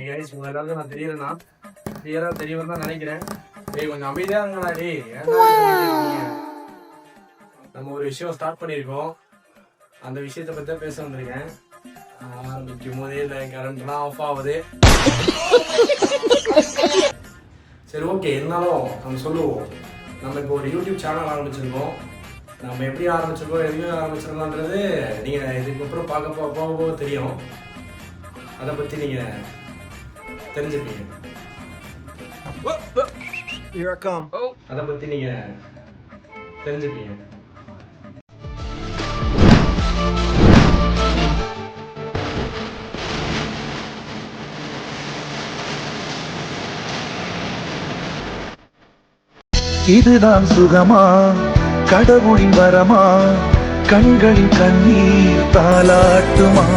Guys முதல்ல நான் தெரியலண்ணா கிளியரா தெரியும் தான் நினைக்கிறேன். கொஞ்சம் அமைதியா இருங்களா டே. நம்ம ஒரு விஷயம் ஸ்டார்ட் பண்ணியிருக்கோம், அந்த விஷயத்தை பத்தி பேச வந்திருக்கேன். ஆரம்பிக்கும் போதே இந்த கரண்ட்லாம் ஆஃப் ஆகுது. சரி ஓகே, இருந்தாலும் நம்ம சொல்லுவோம். நம்ம இப்போ ஒரு யூடியூப் சேனல் ஆரம்பிச்சிருக்கோம். நம்ம எப்படி ஆரம்பிச்சிருக்கோம், எதுவுமே ஆரம்பிச்சிருக்கோன்றது நீங்கள் இதுக்கப்புறம் பார்க்க போக தெரியும். அதை பற்றி நீங்கள் தெரிஞ்சுப்பீங்க. அதை பற்றி நீங்கள் தெரிஞ்சுப்பீங்க. இதுதான் சுகமா, கடவுளின் வரமா, கண்களின் கண்ணீர் தாலாட்டுமா?